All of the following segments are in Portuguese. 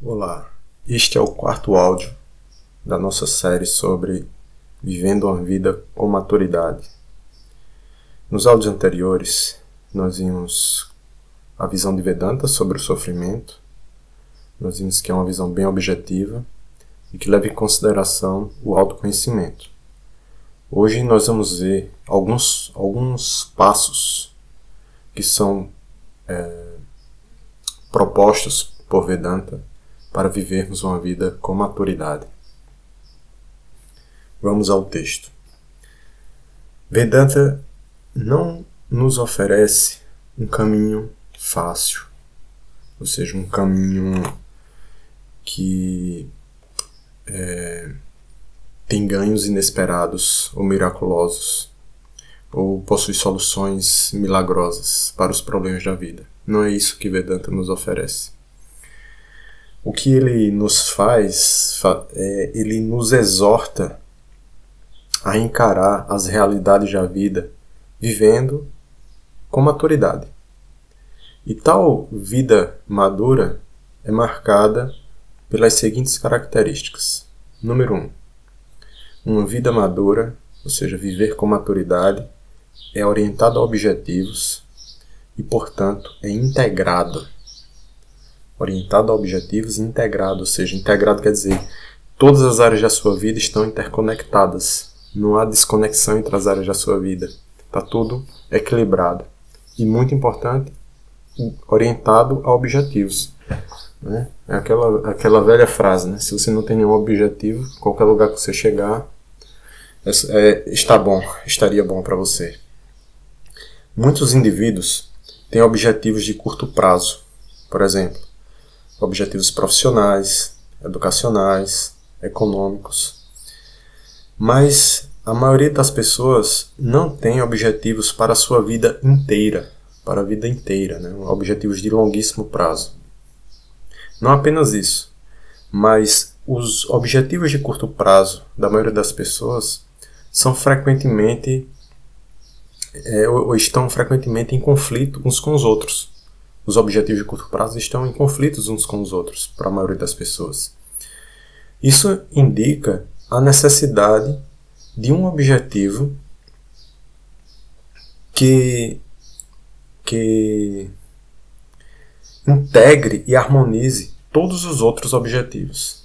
Olá, este é o quarto áudio da nossa série sobre Vivendo uma Vida com Maturidade. Nos áudios anteriores, nós vimos a visão de Vedanta sobre o sofrimento, nós vimos que é uma visão bem objetiva e que leva em consideração o autoconhecimento. Hoje nós vamos ver alguns passos que são propostos por Vedanta para vivermos uma vida com maturidade. Vamos ao texto. Vedanta não nos oferece um caminho fácil, ou seja, um caminho que tem ganhos inesperados ou miraculosos, ou possui soluções milagrosas para os problemas da vida. Não é isso que Vedanta nos oferece. O que ele nos faz, ele nos exorta a encarar as realidades da vida vivendo com maturidade. E tal vida madura é marcada pelas seguintes características. Número 1. Uma vida madura, ou seja, viver com maturidade, é orientada a objetivos e, portanto, é integrado. Orientado a objetivos e integrado, ou seja, integrado quer dizer todas as áreas da sua vida estão interconectadas. Não há desconexão entre as áreas da sua vida. Está tudo equilibrado. E, muito importante, orientado a objetivos. Né? É aquela velha frase, né? Se você não tem nenhum objetivo, qualquer lugar que você chegar, estaria bom para você. Muitos indivíduos têm objetivos de curto prazo. Por exemplo, objetivos profissionais, educacionais, econômicos. Mas a maioria das pessoas não tem objetivos para a sua vida inteira, né? Objetivos de longuíssimo prazo. Não apenas isso, mas os objetivos de curto prazo da maioria das pessoas são estão frequentemente em conflito uns com os outros. Os objetivos de curto prazo estão em conflitos uns com os outros, para a maioria das pessoas. Isso indica a necessidade de um objetivo que integre e harmonize todos os outros objetivos.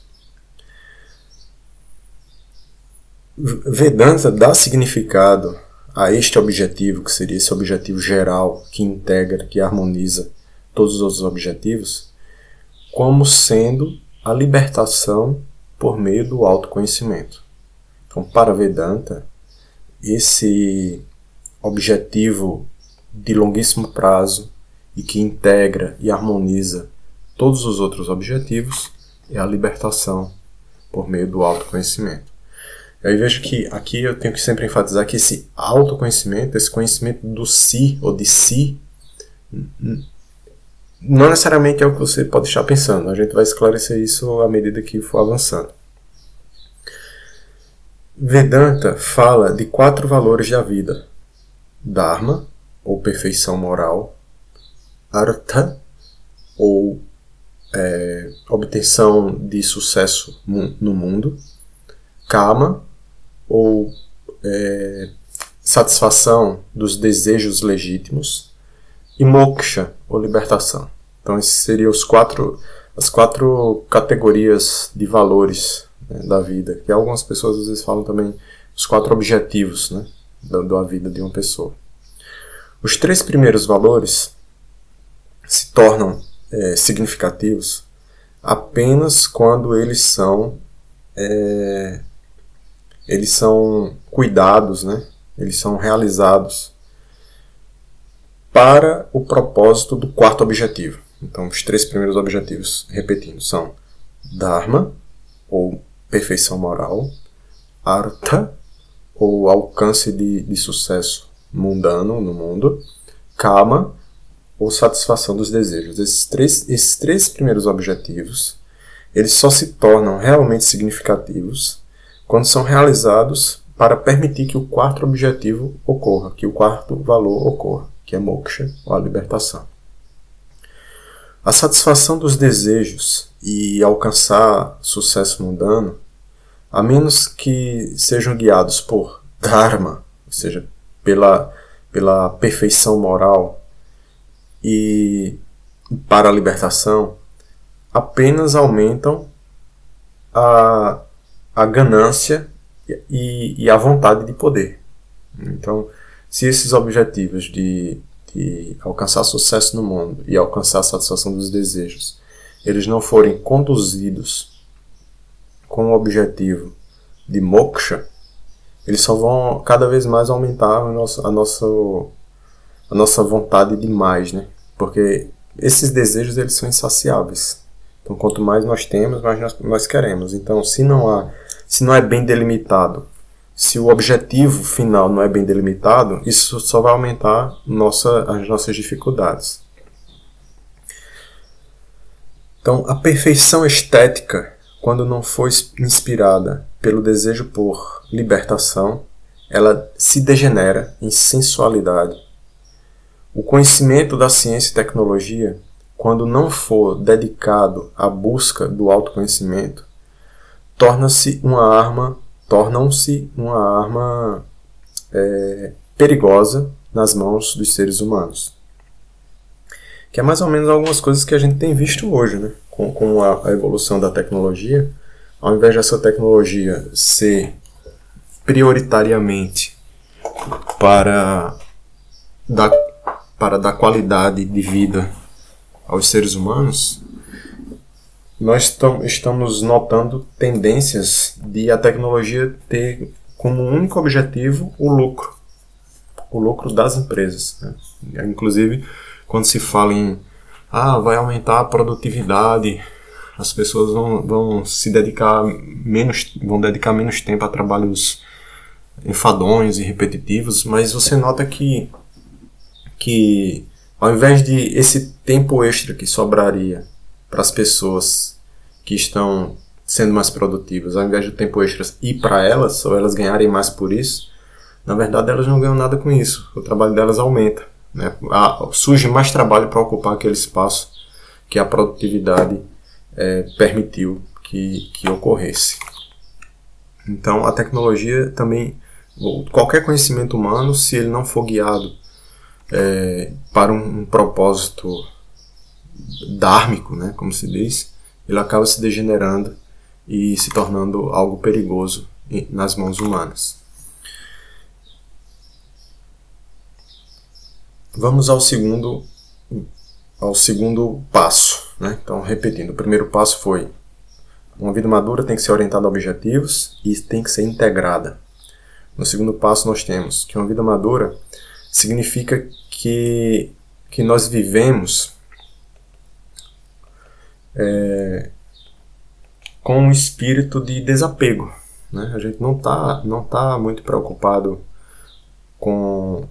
Vedanta dá significado a este objetivo, que seria esse objetivo geral, que integra, que harmoniza todos os outros objetivos, como sendo a libertação por meio do autoconhecimento. Então, para Vedanta, esse objetivo de longuíssimo prazo e que integra e harmoniza todos os outros objetivos é a libertação por meio do autoconhecimento. Eu vejo que aqui eu tenho que sempre enfatizar que esse autoconhecimento, esse conhecimento do si ou de si, não necessariamente é o que você pode estar pensando. A gente vai esclarecer isso à medida que for avançando. Vedanta fala de 4 valores da vida: Dharma, ou perfeição moral; Artha, ou obtenção de sucesso no mundo; Kama, ou satisfação dos desejos legítimos; e Moksha, ou libertação. Então, esses seriam as quatro categorias de valores, né, da vida. Que algumas pessoas às vezes falam também os 4 objetivos, né, da vida de uma pessoa. Os 3 primeiros valores se tornam significativos apenas quando eles são cuidados, né? Eles são realizados para o propósito do 4º objetivo. Então, os 3 primeiros objetivos, repetindo, são Dharma, ou perfeição moral; Artha, ou alcance de sucesso mundano no mundo; Kama, ou satisfação dos desejos. Esses três primeiros objetivos, eles só se tornam realmente significativos quando são realizados para permitir que o 4º objetivo ocorra, que o 4º valor ocorra, que é moksha, ou a libertação. A satisfação dos desejos e alcançar sucesso mundano, a menos que sejam guiados por Dharma, ou seja, pela perfeição moral e para a libertação, apenas aumentam a ganância e a vontade de poder. Então, se esses objetivos de alcançar sucesso no mundo e alcançar a satisfação dos desejos, eles não forem conduzidos com o objetivo de moksha, eles só vão cada vez mais aumentar a nossa vontade de mais, né? Porque esses desejos eles são insaciáveis. Então, quanto mais nós temos, mais nós queremos. Então, se não é bem delimitado, se o objetivo final não é bem delimitado, isso só vai aumentar as nossas dificuldades. Então, a perfeição estética, quando não for inspirada pelo desejo por libertação, ela se degenera em sensualidade. O conhecimento da ciência e tecnologia, quando não for dedicado à busca do autoconhecimento, tornam-se uma arma perigosa nas mãos dos seres humanos. Que é mais ou menos algumas coisas que a gente tem visto hoje, né? Com a evolução da tecnologia. Ao invés dessa tecnologia ser prioritariamente para dar qualidade de vida aos seres humanos, nós estamos notando tendências de a tecnologia ter como único objetivo o lucro das empresas, né? Inclusive, quando se fala em vai aumentar a produtividade, as pessoas vão dedicar menos tempo a trabalhos enfadonhos e repetitivos, mas você nota que ao invés de esse tempo extra que sobraria para as pessoas que estão sendo mais produtivas, ao invés do tempo extra ir para elas, ou elas ganharem mais por isso, na verdade elas não ganham nada com isso. O trabalho delas aumenta, né? Surge mais trabalho para ocupar aquele espaço que a produtividade permitiu que ocorresse. Então a tecnologia também, qualquer conhecimento humano, se ele não for guiado para um propósito dármico, né, como se diz, ele acaba se degenerando e se tornando algo perigoso nas mãos humanas. Vamos ao segundo passo, né? Então, repetindo, o primeiro passo foi: uma vida madura tem que ser orientada a objetivos e tem que ser integrada. No segundo passo nós temos que uma vida madura significa que nós vivemos com um espírito de desapego, né? A gente não tá muito preocupado com...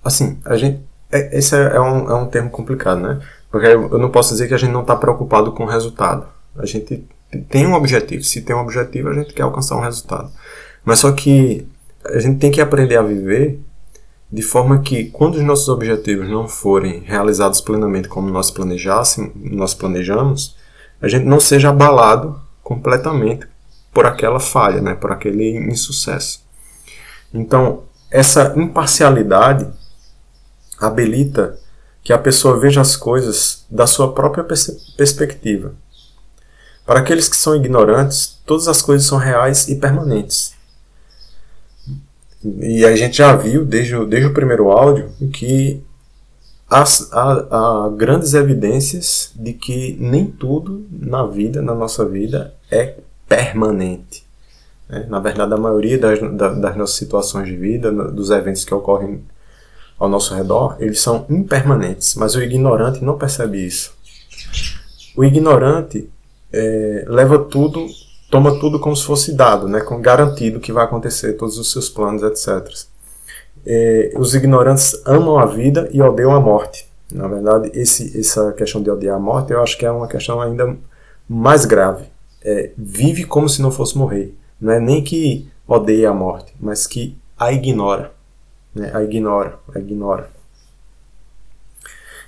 Assim, esse é um termo complicado, né? Porque eu não posso dizer que a gente não está preocupado com o resultado. A gente tem um objetivo. Se tem um objetivo, a gente quer alcançar um resultado. Mas só que a gente tem que aprender a viver de forma que, quando os nossos objetivos não forem realizados plenamente como nós planejamos, a gente não seja abalado completamente por aquela falha, né? Por aquele insucesso. Então, essa imparcialidade habilita que a pessoa veja as coisas da sua própria perspectiva. Para aqueles que são ignorantes, todas as coisas são reais e permanentes. E a gente já viu, desde o primeiro áudio, que há grandes evidências de que nem tudo na nossa vida, é permanente. Na verdade, a maioria das nossas situações de vida, dos eventos que ocorrem ao nosso redor, eles são impermanentes, mas o ignorante não percebe isso. O ignorante toma tudo como se fosse dado, né, como garantido que vai acontecer, todos os seus planos, etc. Os ignorantes amam a vida e odeiam a morte. Na verdade, essa questão de odiar a morte, eu acho que é uma questão ainda mais grave. Vive como se não fosse morrer. Não é nem que odeia a morte, mas que a ignora. A ignora.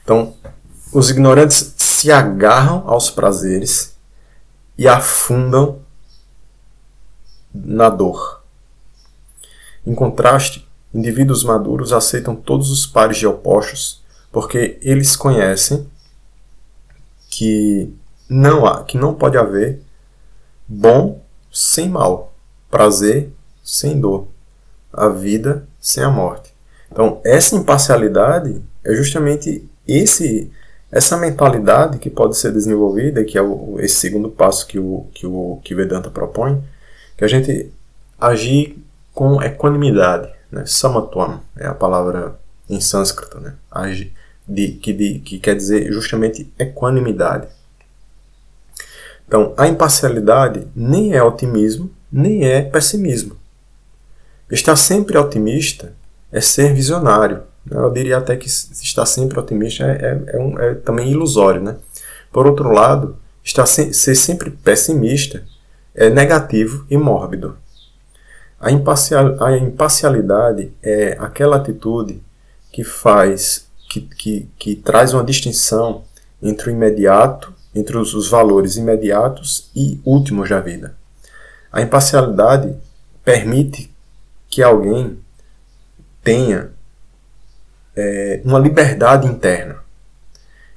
Então, Os ignorantes se agarram aos prazeres e afundam na dor. Em contraste, indivíduos maduros aceitam todos os pares de opostos porque eles conhecem que não pode haver bom sem mal, prazer sem dor, a vida sem a morte. Então, essa imparcialidade é justamente essa mentalidade que pode ser desenvolvida, que é esse segundo passo que o Vedanta propõe, que a gente agir com equanimidade, né? Samatvam é a palavra em sânscrito, né? Agir que quer dizer justamente equanimidade. Então, a imparcialidade nem é otimismo, nem é pessimismo. Estar sempre otimista é ser visionário. Eu diria até que estar sempre otimista é também ilusório, né? Por outro lado, ser sempre pessimista é negativo e mórbido. A imparcialidade é aquela atitude que traz uma distinção entre o imediato, entre os valores imediatos e últimos da vida. A imparcialidade permite que alguém tenha uma liberdade interna.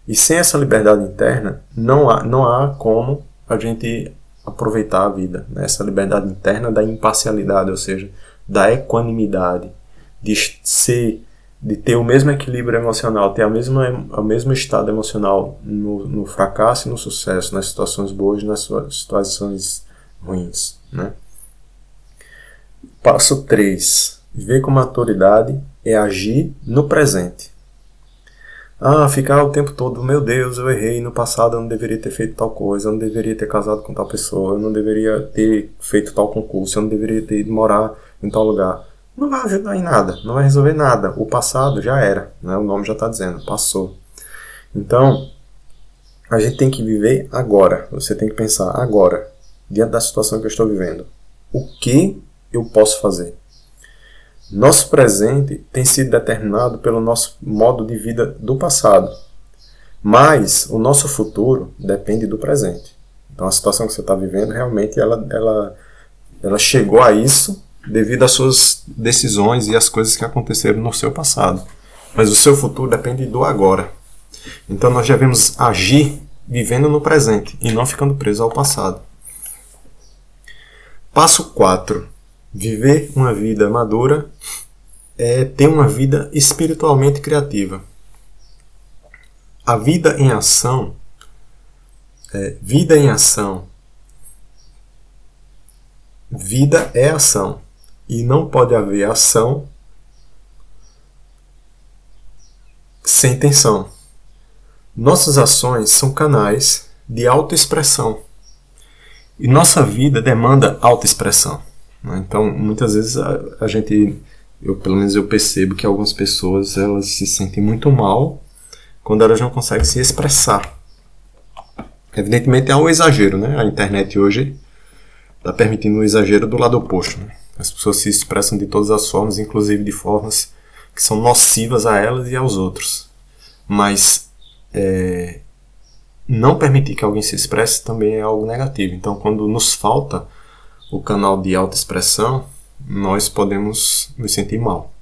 E sem essa liberdade interna, não há como a gente aproveitar a vida. Né? Essa liberdade interna da imparcialidade, ou seja, da equanimidade, de ter o mesmo equilíbrio emocional, ter o mesmo estado emocional no fracasso e no sucesso, nas situações boas e nas situações ruins. Né? Passo 3. Viver com maturidade é agir no presente. Ficar o tempo todo, meu Deus, eu errei no passado, eu não deveria ter feito tal coisa, eu não deveria ter casado com tal pessoa, eu não deveria ter feito tal concurso, eu não deveria ter ido morar em tal lugar. Não vai ajudar em nada, não vai resolver nada. O passado já era, né? O nome já está dizendo, passou. Então, a gente tem que viver agora. Você tem que pensar agora, diante da situação que eu estou vivendo. O que eu posso fazer? Nosso presente tem sido determinado pelo nosso modo de vida do passado. Mas o nosso futuro depende do presente. Então a situação que você está vivendo, realmente, ela chegou a isso devido às suas decisões e às coisas que aconteceram no seu passado. Mas o seu futuro depende do agora. Então nós devemos agir vivendo no presente e não ficando presos ao passado. Passo 4. Viver uma vida madura é ter uma vida espiritualmente criativa. A vida em ação vida em ação. Vida é ação. E não pode haver ação sem tensão. Nossas ações são canais de autoexpressão. E nossa vida demanda autoexpressão. Então, muitas vezes pelo menos eu percebo que algumas pessoas elas se sentem muito mal quando elas não conseguem se expressar. Evidentemente há um exagero, né? A internet hoje está permitindo um exagero do lado oposto. Né? As pessoas se expressam de todas as formas, inclusive de formas que são nocivas a elas e aos outros. Mas não permitir que alguém se expresse também é algo negativo. Então, quando nos falta o canal de autoexpressão, nós podemos nos sentir mal.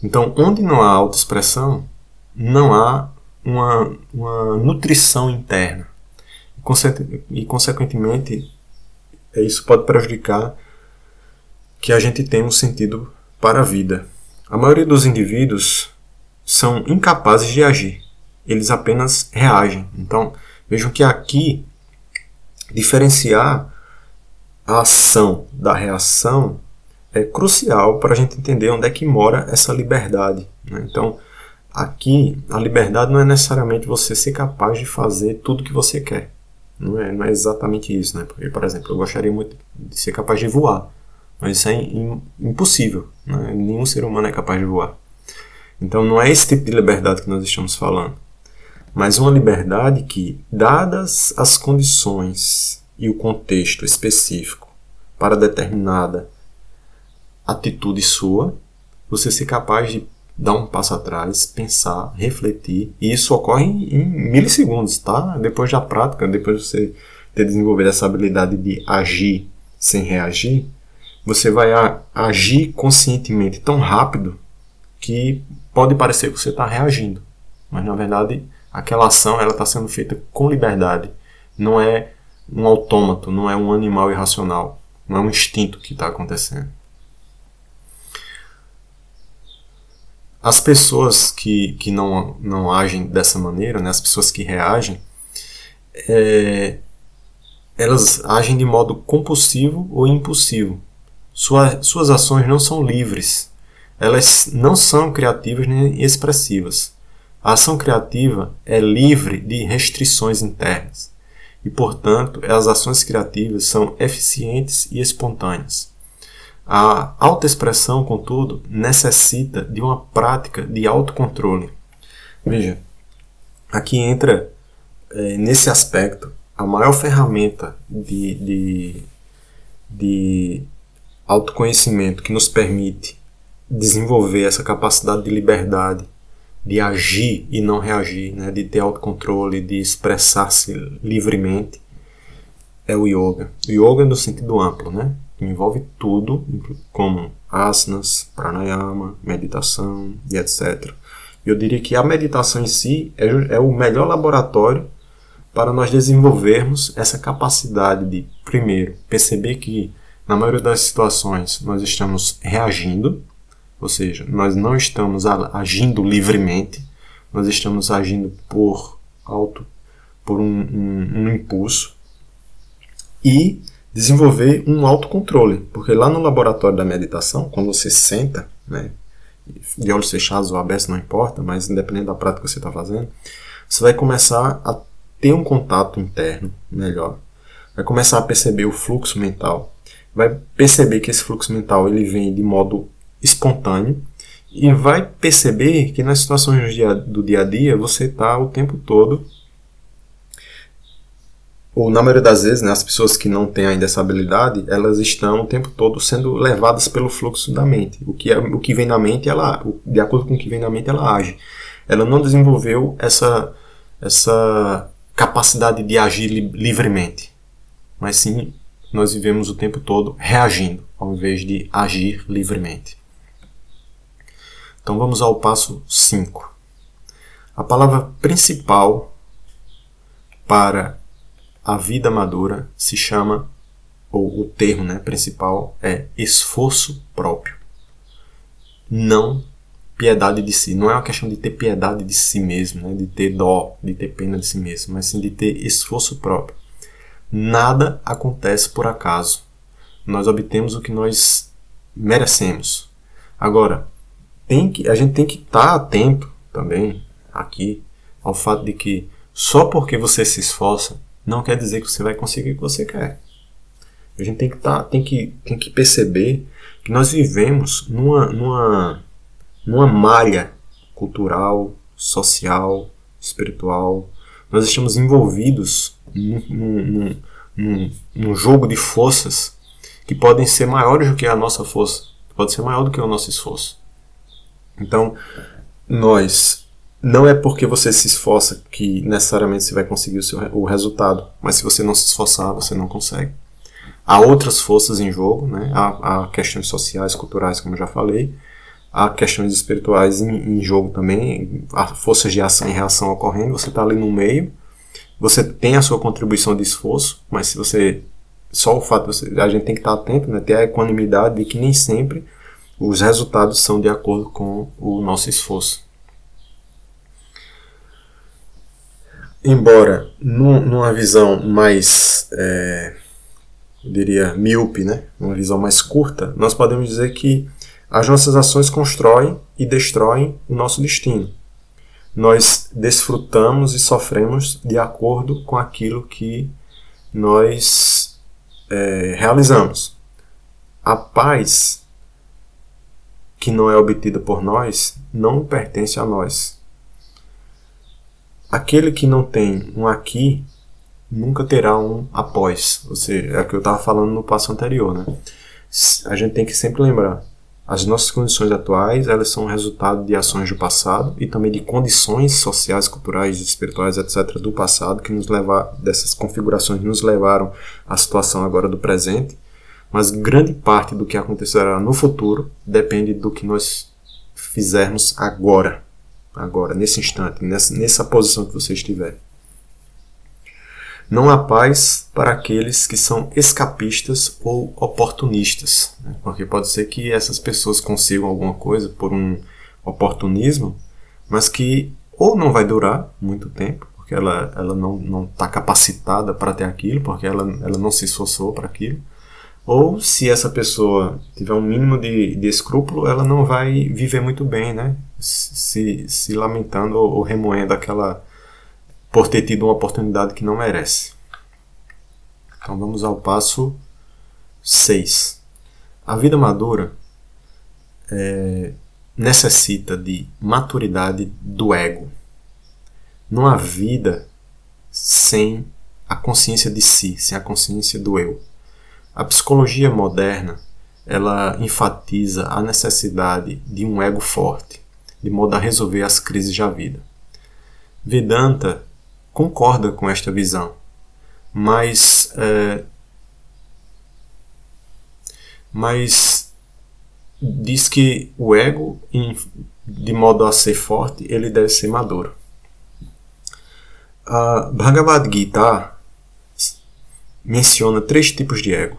Então, onde não há autoexpressão, não há uma nutrição interna. E, consequentemente, isso pode prejudicar que a gente tenha um sentido para a vida. A maioria dos indivíduos são incapazes de agir. Eles apenas reagem. Então, vejam que aqui, diferenciar a ação da reação é crucial para a gente entender onde é que mora essa liberdade. Né? Então, aqui, a liberdade não é necessariamente você ser capaz de fazer tudo que você quer. Não é exatamente isso. Né? Porque, por exemplo, eu gostaria muito de ser capaz de voar. Mas isso é impossível. Né? Nenhum ser humano é capaz de voar. Então, não é esse tipo de liberdade que nós estamos falando. Mas uma liberdade que, dadas as condições e o contexto específico para determinada atitude sua, você ser capaz de dar um passo atrás, pensar, refletir, e isso ocorre em milissegundos, tá? Depois da prática, depois de você ter desenvolvido essa habilidade de agir sem reagir, você vai agir conscientemente tão rápido que pode parecer que você está reagindo, mas na verdade aquela ação está sendo feita com liberdade, não é um autômato, não é um animal irracional, não é um instinto que está acontecendo. As pessoas que não agem dessa maneira, né, as pessoas que reagem, elas agem de modo compulsivo ou impulsivo. Suas ações não são livres, elas não são criativas nem expressivas. A ação criativa é livre de restrições internas e, portanto, as ações criativas são eficientes e espontâneas. A autoexpressão, contudo, necessita de uma prática de autocontrole. Veja, aqui entra, nesse aspecto, a maior ferramenta de autoconhecimento que nos permite desenvolver essa capacidade de liberdade, de agir e não reagir, né, de ter autocontrole, de expressar-se livremente, é o yoga. O yoga no sentido amplo, né? Envolve tudo, como asanas, pranayama, meditação e etc. Eu diria que a meditação em si é o melhor laboratório para nós desenvolvermos essa capacidade de, primeiro, perceber que na maioria das situações nós estamos reagindo, ou seja, nós não estamos agindo livremente, nós estamos agindo por um impulso, e desenvolver um autocontrole, porque lá no laboratório da meditação, quando você senta, né, de olhos fechados ou abertos, não importa, mas independente da prática que você está fazendo, você vai começar a ter um contato interno melhor, vai começar a perceber o fluxo mental, vai perceber que esse fluxo mental ele vem de modo espontâneo e vai perceber que nas situações do dia a dia você está o tempo todo, ou na maioria das vezes, né, as pessoas que não têm ainda essa habilidade, elas estão o tempo todo sendo levadas pelo fluxo da mente. O que vem na mente, de acordo com o que vem na mente, ela age. Ela não desenvolveu essa capacidade de agir livremente, mas sim nós vivemos o tempo todo reagindo, ao invés de agir livremente. Então vamos ao passo 5. A palavra principal para a vida madura se chama, ou o termo, né, principal é esforço próprio. Não piedade de si. Não é uma questão de ter piedade de si mesmo, né, de ter dó, de ter pena de si mesmo, mas sim de ter esforço próprio. Nada acontece por acaso. Nós obtemos o que nós merecemos. Agora, a gente tem que estar atento também aqui ao fato de que só porque você se esforça não quer dizer que você vai conseguir o que você quer. A gente tem que perceber que nós vivemos numa malha cultural, social, espiritual. Nós estamos envolvidos num jogo de forças que podem ser maiores do que a nossa força, pode ser maior do que o nosso esforço. Então, não é porque você se esforça que necessariamente você vai conseguir o resultado, mas se você não se esforçar, você não consegue. Há outras forças em jogo, né? Há questões sociais, culturais, como eu já falei, há questões espirituais em jogo também, há forças de ação e reação ocorrendo, você está ali no meio, você tem a sua contribuição de esforço, mas se você, só o fato de a gente tem que estar atento, né? Ter a equanimidade de que nem sempre os resultados são de acordo com o nosso esforço. Embora numa visão mais, eu diria, míope, né? Uma visão mais curta, nós podemos dizer que as nossas ações constroem e destroem o nosso destino. Nós desfrutamos e sofremos de acordo com aquilo que nós realizamos. A paz que não é obtida por nós não pertence a nós. Aquele que não tem um aqui nunca terá um após. Ou seja, é o que eu estava falando no passo anterior, né? A gente tem que sempre lembrar. As nossas condições atuais, elas são resultado de ações do passado e também de condições sociais, culturais, espirituais, etc. do passado, que dessas configurações nos levaram à situação agora do presente. Mas grande parte do que acontecerá no futuro depende do que nós fizermos agora, nesse instante, nessa posição que você estiver. Não há paz para aqueles que são escapistas ou oportunistas, né? Porque pode ser que essas pessoas consigam alguma coisa por um oportunismo, mas que ou não vai durar muito tempo, porque ela não está capacitada para ter aquilo, porque ela não se esforçou para aquilo, ou se essa pessoa tiver um mínimo de escrúpulo, ela não vai viver muito bem, né? Se lamentando ou remoendo por ter tido uma oportunidade que não merece. Então vamos ao passo 6. A vida madura necessita de maturidade do ego. Não há vida sem a consciência de si, sem a consciência do eu. A psicologia moderna, ela enfatiza a necessidade de um ego forte, de modo a resolver as crises da vida. Vedanta concorda com esta visão, mas diz que o ego, de modo a ser forte, ele deve ser maduro. A Bhagavad Gita menciona 3 tipos de ego: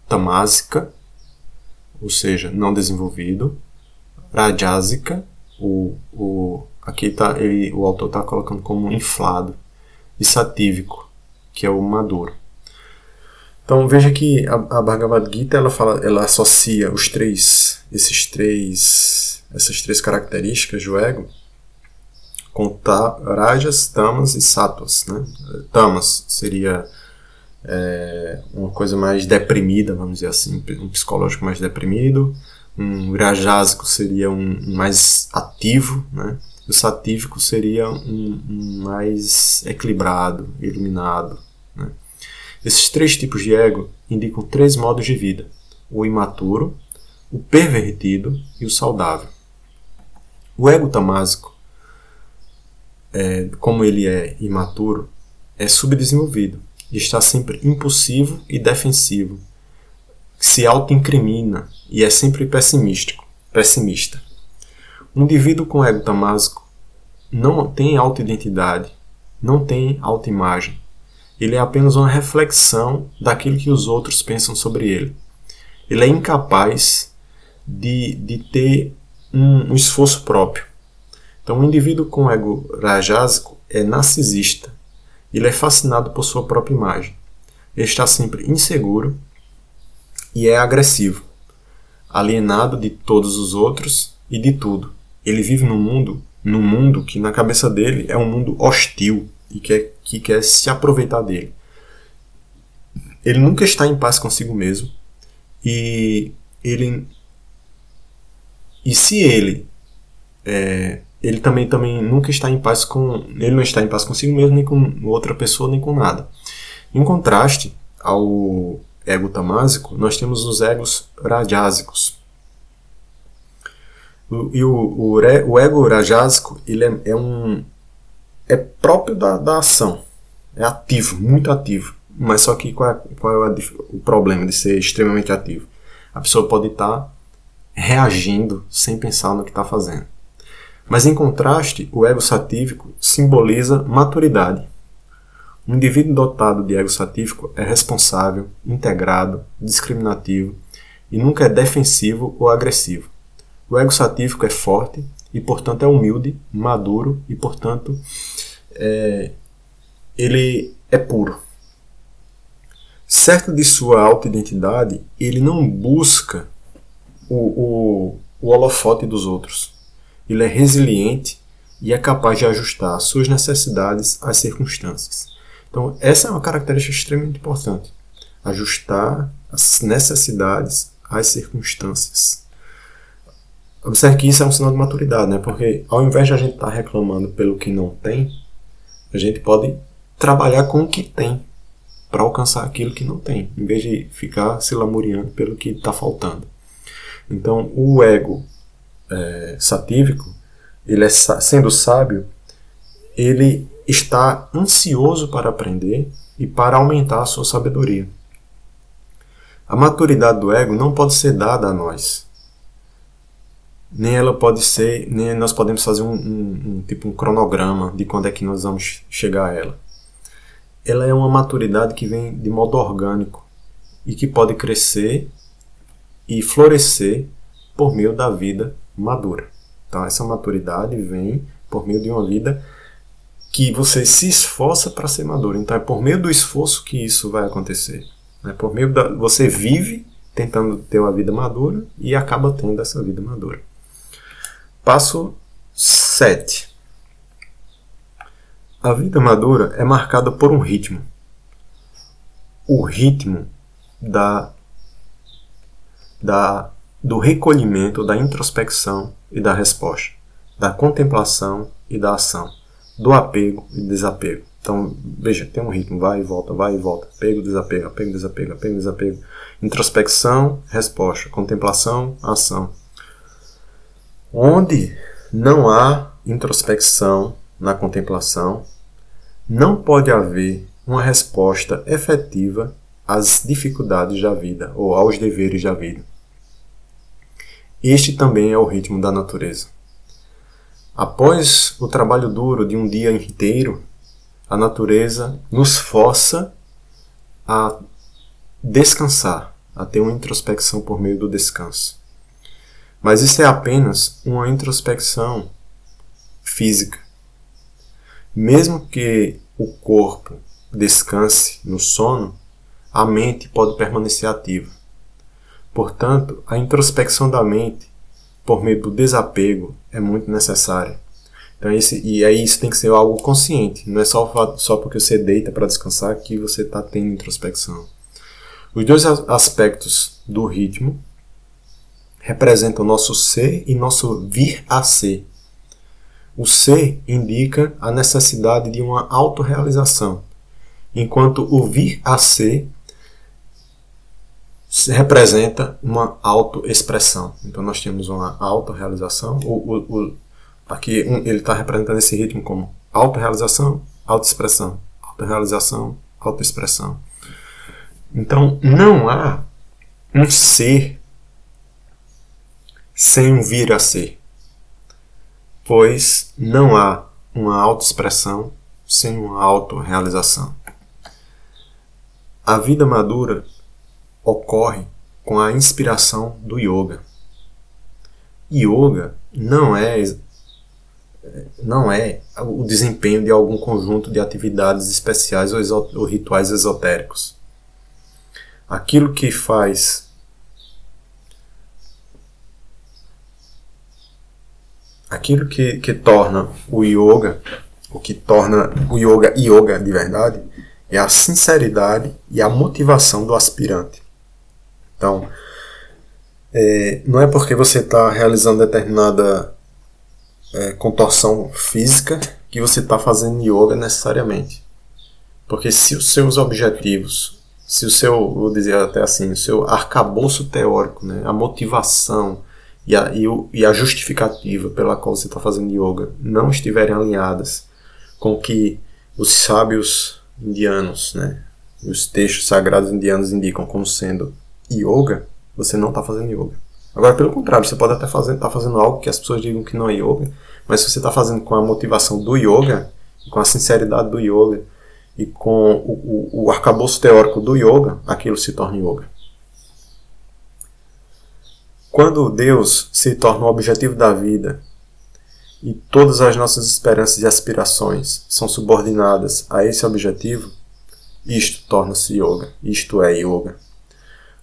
tamásica, ou seja, não desenvolvido; rajásica, aqui o autor está colocando como inflado; e satívico, que é o maduro. Então veja que a Bhagavad Gita ela associa essas três características do ego com rajas, tamas e sattvas, né? Tamas seria uma coisa mais deprimida, vamos dizer assim, um psicológico mais deprimido. Um rajásico seria um mais ativo, né? O satívico seria um mais equilibrado, iluminado, né? Esses 3 tipos de ego indicam 3 modos de vida: o imaturo, o pervertido e o saudável. O ego tamásico, como ele é imaturo, é subdesenvolvido e está sempre impulsivo e defensivo, se auto-incrimina e é sempre pessimista. Um indivíduo com ego tamásico não tem auto-identidade, não tem autoimagem. Ele é apenas uma reflexão daquilo que os outros pensam sobre ele. Ele é incapaz de ter um esforço próprio. Então, um indivíduo com ego rajásico é narcisista. Ele é fascinado por sua própria imagem. Ele está sempre inseguro e é agressivo, alienado de todos os outros e de tudo. Ele vive num mundo que na cabeça dele é um mundo hostil e que quer se aproveitar dele. Ele nunca está em paz consigo mesmo e se ele também nunca está em paz ele não está em paz consigo mesmo, nem com outra pessoa, nem com nada. Em contraste ao ego tamásico, nós temos os egos rajásicos. O ego rajásico ele é próprio da ação, é ativo, muito ativo. Mas só que qual é o problema de ser extremamente ativo? A pessoa pode estar reagindo sem pensar no que está fazendo. Mas em contraste, o ego satívico simboliza maturidade. Um indivíduo dotado de ego satívico é responsável, integrado, discriminativo e nunca é defensivo ou agressivo. O ego satívico é forte e, portanto, é humilde, maduro e, portanto, ele é puro. Certo de sua autoidentidade, ele não busca o holofote dos outros. Ele é resiliente e é capaz de ajustar suas necessidades às circunstâncias. Então, essa é uma característica extremamente importante. Ajustar as necessidades às circunstâncias. Observe que isso é um sinal de maturidade, né? Porque ao invés de a gente estar reclamando pelo que não tem, a gente pode trabalhar com o que tem para alcançar aquilo que não tem, em vez de ficar se lamuriando pelo que está faltando. Então, o ego satívico, ele sendo sábio, ele está ansioso para aprender e para aumentar a sua sabedoria. A maturidade do ego não pode ser dada a nós. Nem ela pode ser, nem nós podemos fazer um cronograma de quando é que nós vamos chegar a ela. Ela é uma maturidade que vem de modo orgânico e que pode crescer e florescer por meio da vida madura. Então essa maturidade vem por meio de uma vida que você se esforça para ser maduro. Então é por meio do esforço que isso vai acontecer. É por meio você vive tentando ter uma vida madura e acaba tendo essa vida madura. Passo 7. A vida madura é marcada por um ritmo. O ritmo do recolhimento, da introspecção e da resposta, da contemplação e da ação, do apego e desapego. Então, veja, tem um ritmo, vai e volta, apego, desapego, apego, desapego, apego, desapego, introspecção, resposta, contemplação, ação. Onde não há introspecção na contemplação, não pode haver uma resposta efetiva às dificuldades da vida ou aos deveres da vida. Este também é o ritmo da natureza. Após o trabalho duro de um dia inteiro, a natureza nos força a descansar, a ter uma introspecção por meio do descanso. Mas isso é apenas uma introspecção física. Mesmo que o corpo descanse no sono, a mente pode permanecer ativa. Portanto, a introspecção da mente, por meio do desapego, é muito necessária. Então, isso tem que ser algo consciente. Não é só porque você deita para descansar que você está tendo introspecção. Os dois aspectos do ritmo representam nosso ser e nosso vir a ser. O ser indica a necessidade de uma autorrealização, enquanto o vir a ser representa uma autoexpressão. Então nós temos uma autorrealização. Aqui ele está representando esse ritmo como autorrealização, autoexpressão, autorrealização, autoexpressão. Então não há um ser sem um vir a ser, pois não há uma autoexpressão sem uma autorrealização. A vida madura ocorre com a inspiração do yoga. Yoga não é o desempenho de algum conjunto de atividades especiais ou rituais esotéricos. Aquilo que torna o yoga, o que torna o yoga de verdade, é a sinceridade e a motivação do aspirante. Então, não é porque você está realizando determinada contorção física que você está fazendo yoga necessariamente. Porque se os seus objetivos, vou dizer até assim, o seu arcabouço teórico, né, a motivação e a justificativa pela qual você está fazendo yoga não estiverem alinhadas com o que os sábios indianos, né, os textos sagrados indianos indicam como sendo yoga, você não está fazendo yoga. Agora, pelo contrário, você pode até estar fazendo algo que as pessoas digam que não é yoga, mas se você está fazendo com a motivação do yoga, com a sinceridade do yoga e com o arcabouço teórico do yoga, aquilo se torna yoga. Quando Deus se torna o objetivo da vida e todas as nossas esperanças e aspirações são subordinadas a esse objetivo, isto torna-se yoga, isto é yoga.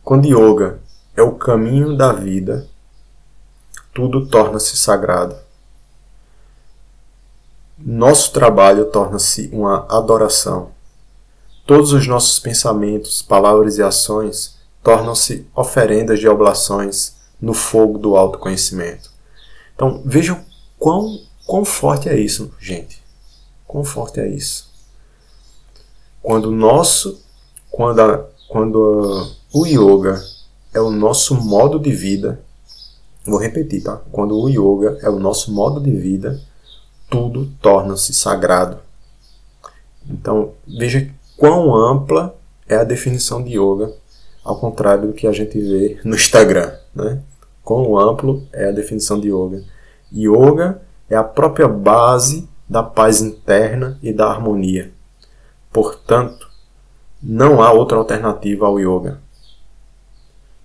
Quando yoga é o caminho da vida, tudo torna-se sagrado. Nosso trabalho torna-se uma adoração. Todos os nossos pensamentos, palavras e ações tornam-se oferendas de oblações no fogo do autoconhecimento. Então, vejam quão forte é isso, gente. Quão forte é isso. Quando o yoga é o nosso modo de vida, Vou repetir, tá? Quando o yoga é o nosso modo de vida, tudo torna-se sagrado. Então, veja quão ampla é a definição de yoga, ao contrário do que a gente vê no Instagram, né? Quão amplo é a definição de yoga. Yoga é a própria base da paz interna e da harmonia. Portanto, não há outra alternativa ao yoga,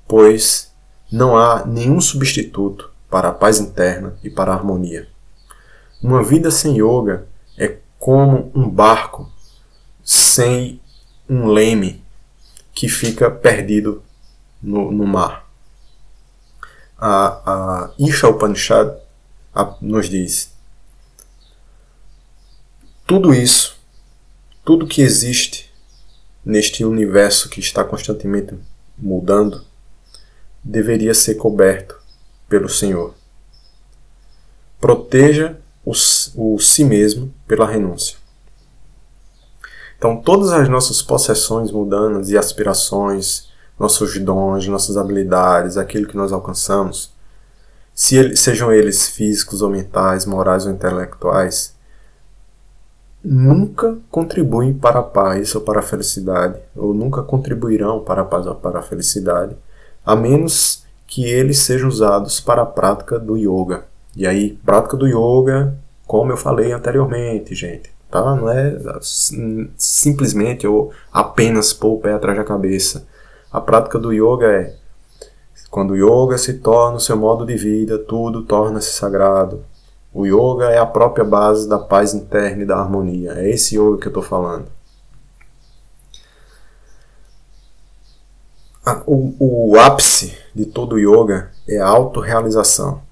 pois não há nenhum substituto para a paz interna e para a harmonia. Uma vida sem yoga é como um barco sem um leme que fica perdido no mar. A Isha Upanishad nos diz: tudo isso, tudo que existe neste universo que está constantemente mudando, deveria ser coberto pelo Senhor. Proteja o si mesmo pela renúncia. Então, todas as nossas possessões mundanas e aspirações, nossos dons, nossas habilidades, aquilo que nós alcançamos, sejam eles físicos ou mentais, morais ou intelectuais, nunca contribuem para a paz ou para a felicidade, ou nunca contribuirão para a paz ou para a felicidade, a menos que eles sejam usados para a prática do yoga. E aí, prática do yoga, como eu falei anteriormente, gente, tá? Não é simplesmente ou apenas pôr o pé atrás da cabeça. A prática do yoga é: quando o yoga se torna o seu modo de vida, tudo torna-se sagrado. O yoga é a própria base da paz interna e da harmonia. É esse yoga que eu estou falando. O ápice de todo yoga é a autorrealização,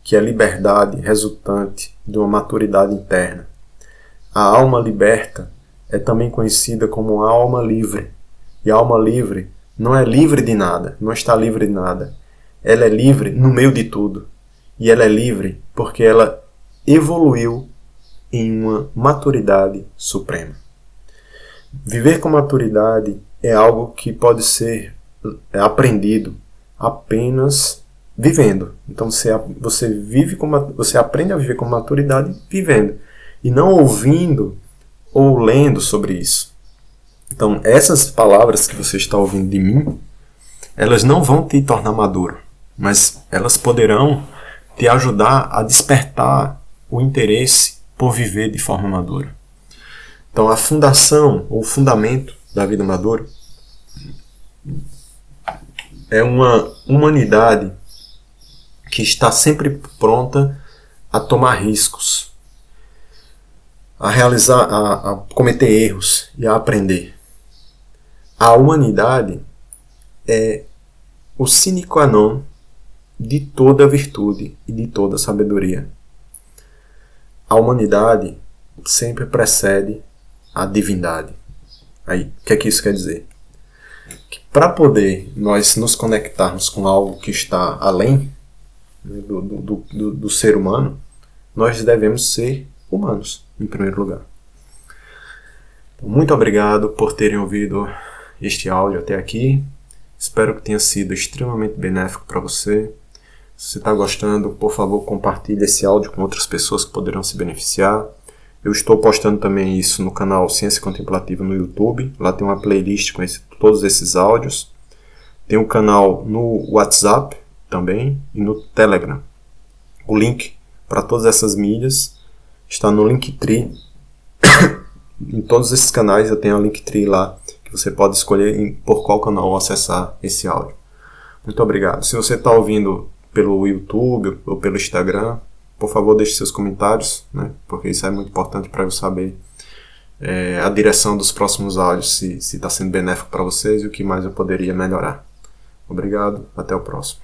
que é a liberdade resultante de uma maturidade interna. A alma liberta é também conhecida como a alma livre. E a alma livre não é livre de nada, não está livre de nada. Ela é livre no meio de tudo. E ela é livre porque ela evoluiu em uma maturidade suprema. Viver com maturidade é algo que pode ser aprendido apenas vivendo. Então você aprende a viver com maturidade vivendo, e não ouvindo ou lendo sobre isso. Então, essas palavras que você está ouvindo de mim, elas não vão te tornar maduro, mas elas poderão te ajudar a despertar o interesse por viver de forma madura. Então, a fundação, ou fundamento da vida madura é uma humanidade que está sempre pronta a tomar riscos, a realizar, a cometer erros e a aprender. A humanidade é o sine qua non de toda virtude e de toda sabedoria. A humanidade sempre precede a divindade. Aí, o que é que isso quer dizer? Que para poder nós nos conectarmos com algo que está além do ser humano, nós devemos ser humanos, em primeiro lugar. Então, muito obrigado por terem ouvido este áudio até aqui. Espero que tenha sido extremamente benéfico para você. Se você está gostando, por favor, compartilhe esse áudio com outras pessoas que poderão se beneficiar. Eu estou postando também isso no canal Ciência Contemplativa no YouTube. Lá tem uma playlist com todos esses áudios. Tem um canal no WhatsApp também e no Telegram. O link para todas essas mídias está no Linktree. Em todos esses canais eu tenho a Linktree lá, que você pode escolher por qual canal acessar esse áudio. Muito obrigado. Se você está ouvindo pelo YouTube ou pelo Instagram, por favor, deixe seus comentários, né? Porque isso é muito importante para eu saber a direção dos próximos áudios, se está sendo benéfico para vocês e o que mais eu poderia melhorar. Obrigado, até o próximo.